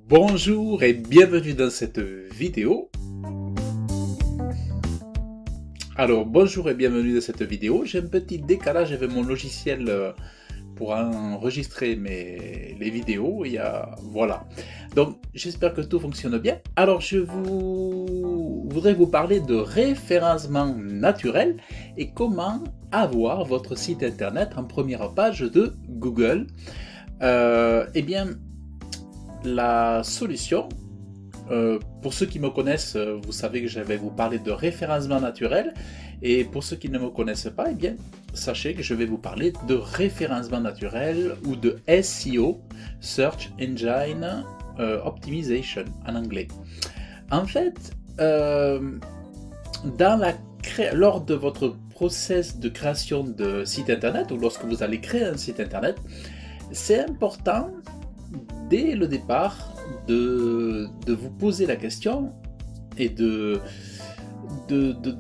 Bonjour et bienvenue dans cette vidéo. Alors bonjour et bienvenue dans cette vidéo. J'ai un petit décalage avec mon logiciel pour enregistrer les vidéos. Voilà. Donc j'espère que tout fonctionne bien. Alors je voudrais vous parler de référencement naturel et comment avoir votre site internet en première page de Google. Eh bien, la solution, pour ceux qui me connaissent, vous savez que je vais vous parler de référencement naturel, et pour ceux qui ne me connaissent pas, eh bien, sachez que je vais vous parler de référencement naturel ou de SEO, Search Engine Optimization en anglais. En fait, lors de votre process de création de site internet, ou lorsque vous allez créer un site internet, c'est important dès le départ de vous poser la question et de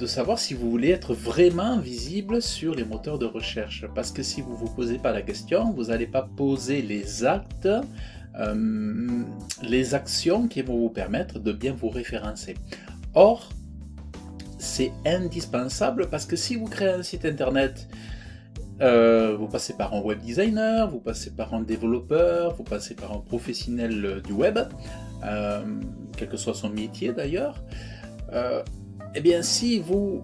savoir si vous voulez être vraiment visible sur les moteurs de recherche. Parce que si vous ne vous posez pas la question, vous n'allez pas poser les actes, les actions qui vont vous permettre de bien vous référencer. Or, c'est indispensable parce que si vous créez un site internet, vous passez par un web designer, vous passez par un développeur, vous passez par un professionnel du web, quel que soit son métier d'ailleurs, eh bien si vous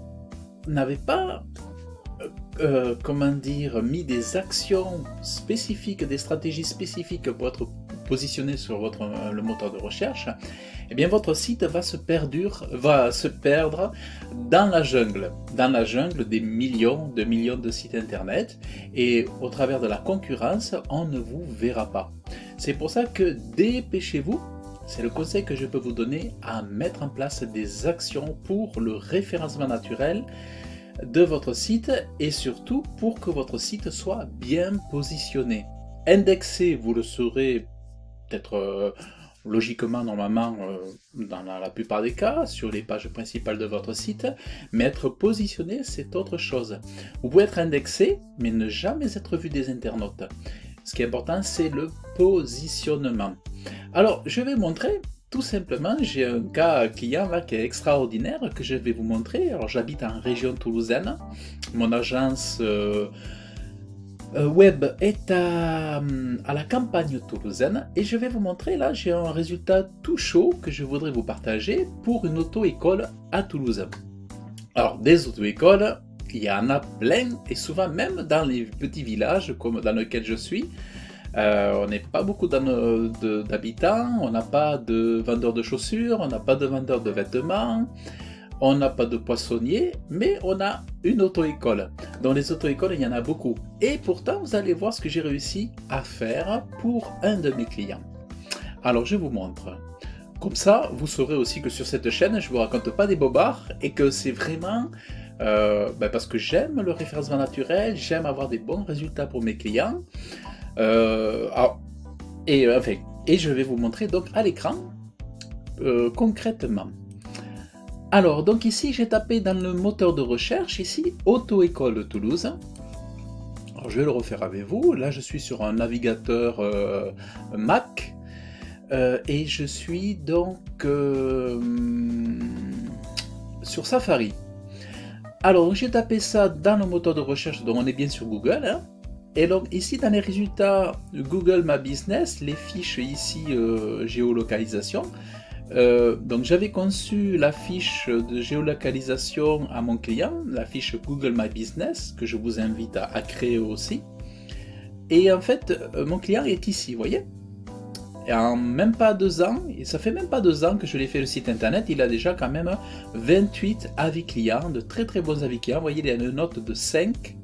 n'avez pas mis des actions spécifiques, des stratégies spécifiques pour être positionné sur le moteur de recherche, eh bien votre site va se perdre dans la jungle des millions de sites internet, et au travers de la concurrence, on ne vous verra pas. C'est pour ça que dépêchez-vous, c'est le conseil que je peux vous donner, à mettre en place des actions pour le référencement naturel de votre site, et surtout pour que votre site soit bien positionné. Indexé, vous le serez peut-être logiquement, normalement, dans la plupart des cas, sur les pages principales de votre site, mais être positionné, c'est autre chose. Vous pouvez être indexé, mais ne jamais être vu des internautes. Ce qui est important, c'est le positionnement. Alors, je vais montrer, tout simplement, j'ai un cas client là qui est extraordinaire, que je vais vous montrer. Alors, j'habite en région toulousaine, mon agence web est à la campagne toulousaine, et je vais vous montrer, là j'ai un résultat tout chaud que je voudrais vous partager pour une auto-école à Toulouse. Alors des auto-écoles, il y en a plein, et souvent même dans les petits villages comme dans lequel je suis, on n'est pas beaucoup d'habitants, on n'a pas de vendeurs de chaussures, on n'a pas de vendeurs de vêtements, on n'a pas de poissonnier, mais on a une auto-école. Dans les auto-écoles, il y en a beaucoup. Et pourtant, vous allez voir ce que j'ai réussi à faire pour un de mes clients. Alors, je vous montre. Comme ça, vous saurez aussi que sur cette chaîne, je ne vous raconte pas des bobards, et que c'est vraiment parce que j'aime le référencement naturel, j'aime avoir des bons résultats pour mes clients. Et je vais vous montrer donc à l'écran concrètement. Alors, donc ici, j'ai tapé dans le moteur de recherche, ici, Auto-école Toulouse. Alors, je vais le refaire avec vous. Là, je suis sur un navigateur Mac. Et je suis donc sur Safari. Alors, j'ai tapé ça dans le moteur de recherche, donc on est bien sur Google. Hein. Et donc, ici, dans les résultats Google My Business, les fiches ici, géolocalisation. Donc j'avais conçu la fiche de géolocalisation à mon client, la fiche Google My Business, que je vous invite à créer aussi. Et en fait, mon client est ici, vous voyez. Et en même pas 2 ans, et ça fait même pas 2 ans que je l'ai fait le site internet, il a déjà quand même 28 avis clients, de très très bons avis clients. Vous voyez, il a une note de 5.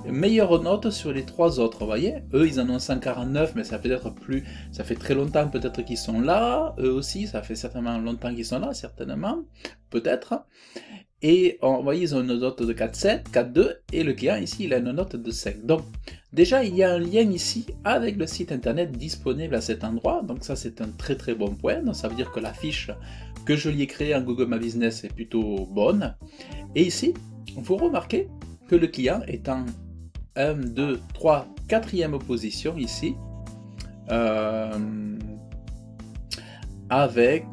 Meilleure note sur les 3 autres, vous voyez. Eux, ils en ont 149, mais ça peut-être plus, ça fait très longtemps peut-être qu'ils sont là. Eux aussi, ça fait certainement longtemps qu'ils sont là, certainement, peut-être. Et vous voyez, ils ont une note de 4,7, 4,2, et le client ici, il a une note de 5. Donc, déjà, il y a un lien ici avec le site internet disponible à cet endroit. Donc ça, c'est un très très bon point. Donc ça veut dire que la fiche que je lui ai créée en Google My Business est plutôt bonne. Et ici, vous remarquez que le client est en 1, 2, 3, 4e position ici, avec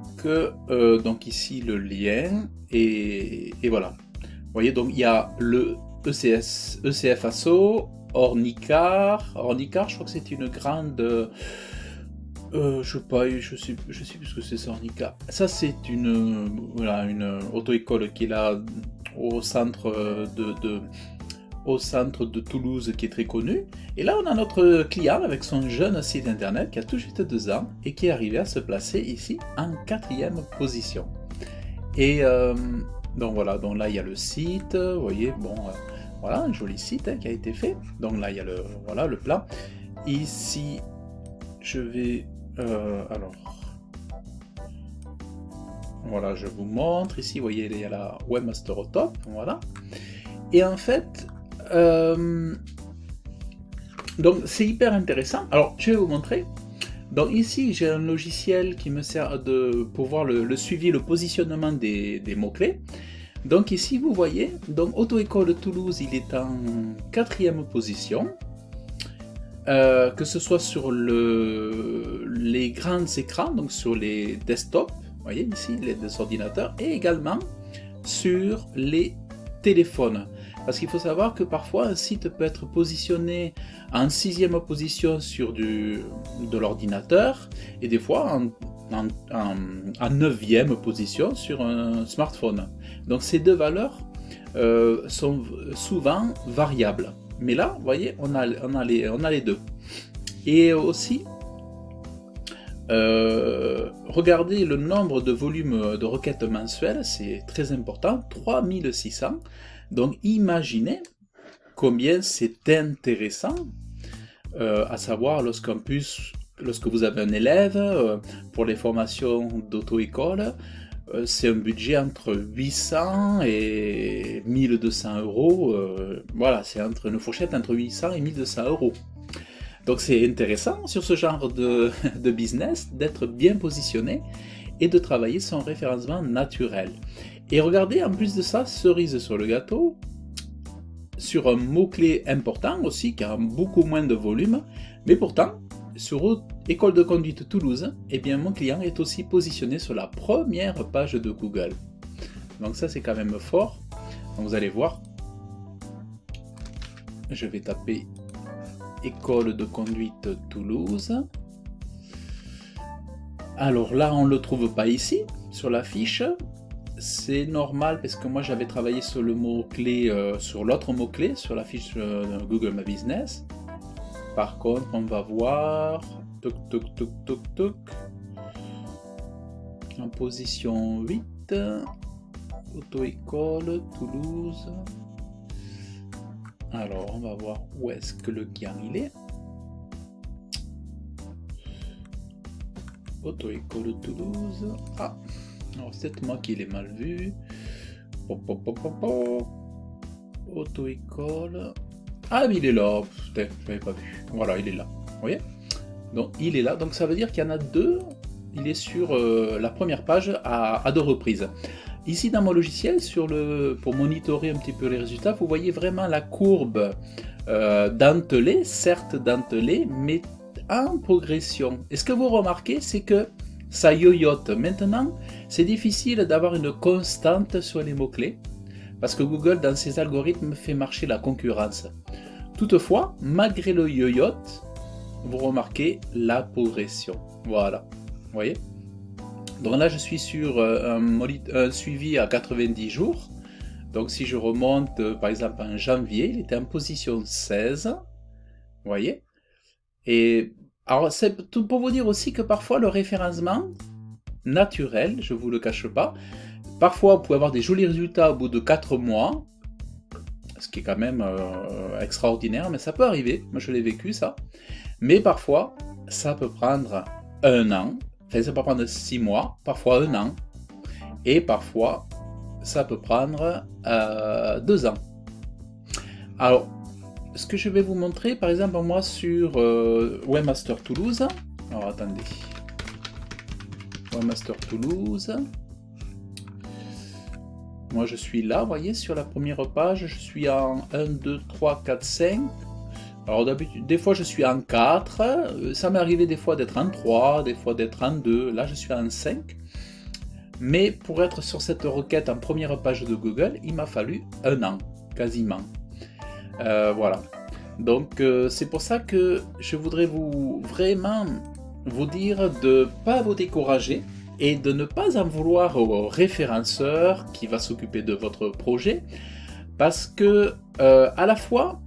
donc ici le lien et voilà. Vous voyez, donc il y a le ECF Asso, Ornicar, je crois que c'est une grande, je sais plus ce que c'est ça, Ornicar. Ça c'est voilà, une auto-école qui est là au centre de Toulouse qui est très connu. Et là, on a notre client avec son jeune site internet qui a tout juste 2 ans et qui est arrivé à se placer ici en 4e position. Et donc voilà, donc là il y a le site, vous voyez, bon, voilà, un joli site qui a été fait. Donc là il y a voilà, le plan. Ici, je vais, alors, voilà, je vous montre. Ici, vous voyez, il y a la Webmaster au top, voilà. Et en fait, donc c'est hyper intéressant. Alors je vais vous montrer. Donc ici j'ai un logiciel qui me sert pour voir le suivi, le positionnement des mots-clés. Donc ici vous voyez, donc Auto-École de Toulouse, il est en 4e position. Que ce soit sur les grands écrans, donc sur les desktops, vous voyez ici les ordinateurs, et également sur les téléphones. Parce qu'il faut savoir que parfois un site peut être positionné en 6e position sur de l'ordinateur et des fois en 9e position sur un smartphone. Donc ces deux valeurs sont souvent variables. Mais là, vous voyez, on a les deux. Et aussi, regardez le nombre de volumes de requêtes mensuelles, c'est très important, 3600. Donc imaginez combien c'est intéressant, à savoir lorsque vous avez un élève, pour les formations d'auto-école, c'est un budget entre 800 et 1200 euros, voilà, c'est une fourchette entre 800 et 1200 euros. Donc c'est intéressant sur ce genre de business d'être bien positionné et de travailler son référencement naturel. Et regardez, en plus de ça, cerise sur le gâteau, sur un mot-clé important aussi, qui a beaucoup moins de volume, mais pourtant, sur École de conduite Toulouse, eh bien, mon client est aussi positionné sur la première page de Google. Donc ça, c'est quand même fort. Donc vous allez voir, je vais taper École de conduite Toulouse. Alors là, on ne le trouve pas ici, sur la fiche. C'est normal parce que moi j'avais travaillé sur le mot-clé, sur l'autre mot-clé, sur la fiche Google My Business. Par contre, on va voir, en position 8, Auto-École Toulouse. Alors, on va voir où est-ce que le client il est. Auto-École Toulouse. Ah, alors c'est peut-être moi qui l'ai mal vu. Auto-École. Ah, mais il est là. Putain, je l'avais pas vu. Voilà, il est là. Vous voyez? Donc, il est là. Donc, ça veut dire qu'il y en a deux. Il est sur la première page à 2 reprises. Ici, dans mon logiciel, pour monitorer un petit peu les résultats, vous voyez vraiment la courbe dentelée, certes dentelée, mais en progression. Et ce que vous remarquez, c'est que ça yoyote. Maintenant, c'est difficile d'avoir une constante sur les mots-clés, parce que Google, dans ses algorithmes, fait marcher la concurrence. Toutefois, malgré le yoyote, vous remarquez la progression. Voilà, vous voyez? Donc là, je suis sur un suivi à 90 jours. Donc si je remonte, par exemple, en janvier, il était en position 16. Vous voyez? Et alors, c'est tout pour vous dire aussi que parfois, le référencement naturel, je ne vous le cache pas, parfois, vous pouvez avoir des jolis résultats au bout de 4 mois, ce qui est quand même extraordinaire, mais ça peut arriver. Moi, je l'ai vécu, ça. Mais parfois, ça peut prendre 1 an. Enfin, ça peut prendre 6 mois, parfois 1 an, et parfois ça peut prendre 2 ans. Alors, ce que je vais vous montrer, par exemple, moi sur Webmaster Toulouse. Alors, attendez. Webmaster Toulouse. Moi, je suis là, vous voyez, sur la première page, je suis en 1, 2, 3, 4, 5. Alors d'habitude, des fois je suis en 4, ça m'est arrivé des fois d'être en 3, des fois d'être en 2, là je suis en 5. Mais pour être sur cette requête en première page de Google, il m'a fallu 1 an, quasiment. Voilà. Donc c'est pour ça que je voudrais vraiment vous dire de ne pas vous décourager et de ne pas en vouloir au référenceur qui va s'occuper de votre projet, parce que à la fois,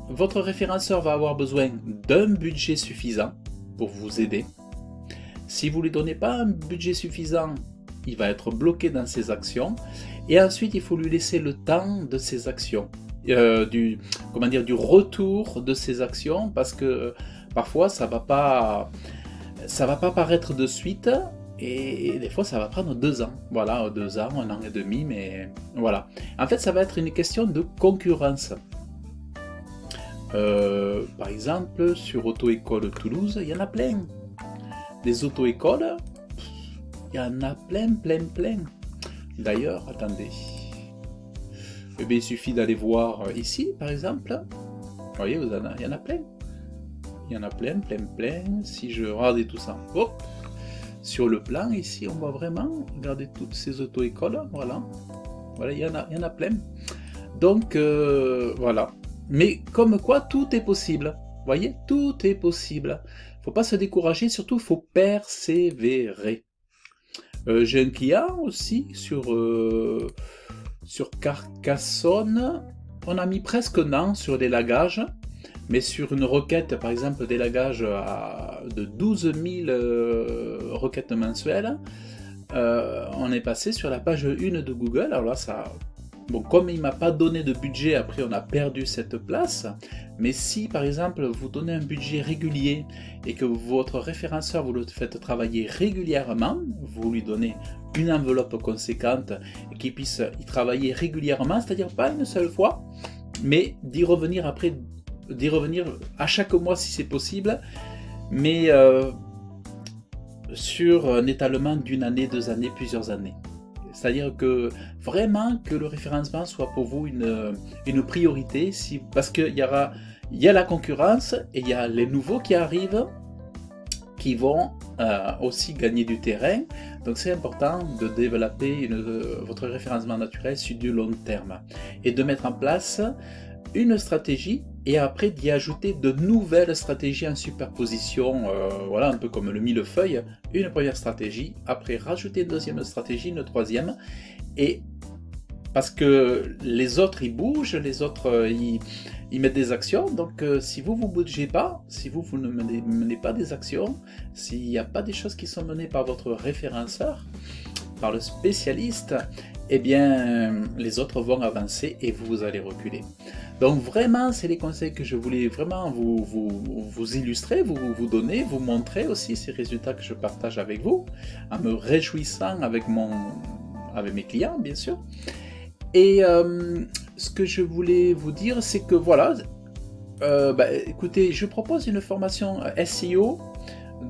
votre référenceur va avoir besoin d'un budget suffisant pour vous aider. Si vous ne lui donnez pas un budget suffisant, il va être bloqué dans ses actions. Et ensuite, il faut lui laisser le temps de ses actions, du retour de ses actions, parce que parfois, ça va pas paraître de suite. Et des fois, ça va prendre 2 ans. Voilà, 2 ans, 1 an et demi, mais voilà. En fait, ça va être une question de concurrence. Par exemple, sur Auto-École Toulouse, il y en a plein. Des auto-écoles, il y en a plein. D'ailleurs, attendez. Eh bien, il suffit d'aller voir ici, par exemple. Vous voyez, il y en a plein. Il y en a plein. Si je regarde tout ça, hop, sur le plan, ici, on voit vraiment, regardez toutes ces auto-écoles, voilà. Voilà, il y en a plein. Donc, voilà. Mais comme quoi, tout est possible. Vous voyez, tout est possible. Faut pas se décourager, surtout il faut persévérer. J'ai un client aussi sur Carcassonne. On a mis presque un an sur l'élagage, mais sur une requête, par exemple, d'élagage de 12 000 requêtes mensuelles, on est passé sur la page 1 de Google. Alors là, ça... Bon, comme il ne m'a pas donné de budget, après on a perdu cette place, mais si par exemple vous donnez un budget régulier et que votre référenceur vous le faites travailler régulièrement, vous lui donnez une enveloppe conséquente et qu'il puisse y travailler régulièrement, c'est-à-dire pas une seule fois, mais d'y revenir à chaque mois si c'est possible, mais sur un étalement d'1 année, 2 années, plusieurs années. C'est-à-dire que vraiment que le référencement soit pour vous une priorité, parce qu'il y a la concurrence et il y a les nouveaux qui arrivent qui vont aussi gagner du terrain. Donc c'est important de développer votre référencement naturel sur du long terme et de mettre en place une stratégie et après d'y ajouter de nouvelles stratégies en superposition, voilà, un peu comme le millefeuille, une première stratégie, après rajouter une deuxième stratégie, une troisième, et parce que les autres ils bougent, les autres ils mettent des actions, donc si vous ne bougez pas, si vous ne menez pas des actions, s'il n'y a pas des choses qui sont menées par votre référenceur, par le spécialiste, eh bien les autres vont avancer et vous allez reculer. Donc vraiment, c'est les conseils que je voulais vraiment vous illustrer, vous donner, vous montrer aussi ces résultats que je partage avec vous, en me réjouissant avec mes clients, bien sûr. Et ce que je voulais vous dire, c'est que voilà, écoutez, je propose une formation SEO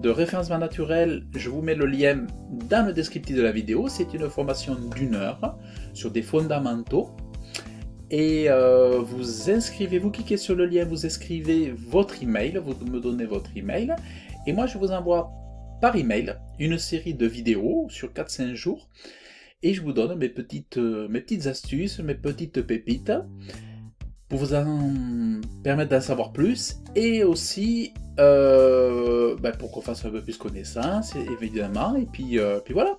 de référencement naturel. Je vous mets le lien dans le descriptif de la vidéo. C'est une formation d'1 heure sur des fondamentaux. Et vous inscrivez, vous cliquez sur le lien, vous inscrivez votre email, vous me donnez votre email, et moi je vous envoie par email une série de vidéos sur 4-5 jours, et je vous donne mes petites astuces, mes petites pépites, pour vous en permettre d'en savoir plus, et aussi pour qu'on fasse un peu plus connaissance, évidemment, et puis voilà.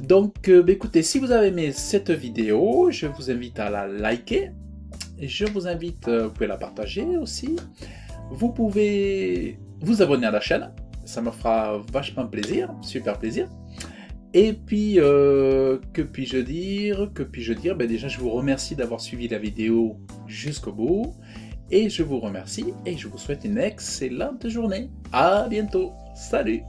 Donc écoutez, si vous avez aimé cette vidéo, je vous invite à la liker, je vous invite, vous pouvez la partager aussi, vous pouvez vous abonner à la chaîne, ça me fera vachement plaisir, super plaisir. Et puis, que puis-je dire? Déjà, je vous remercie d'avoir suivi la vidéo jusqu'au bout, et je vous remercie, et je vous souhaite une excellente journée. À bientôt, salut!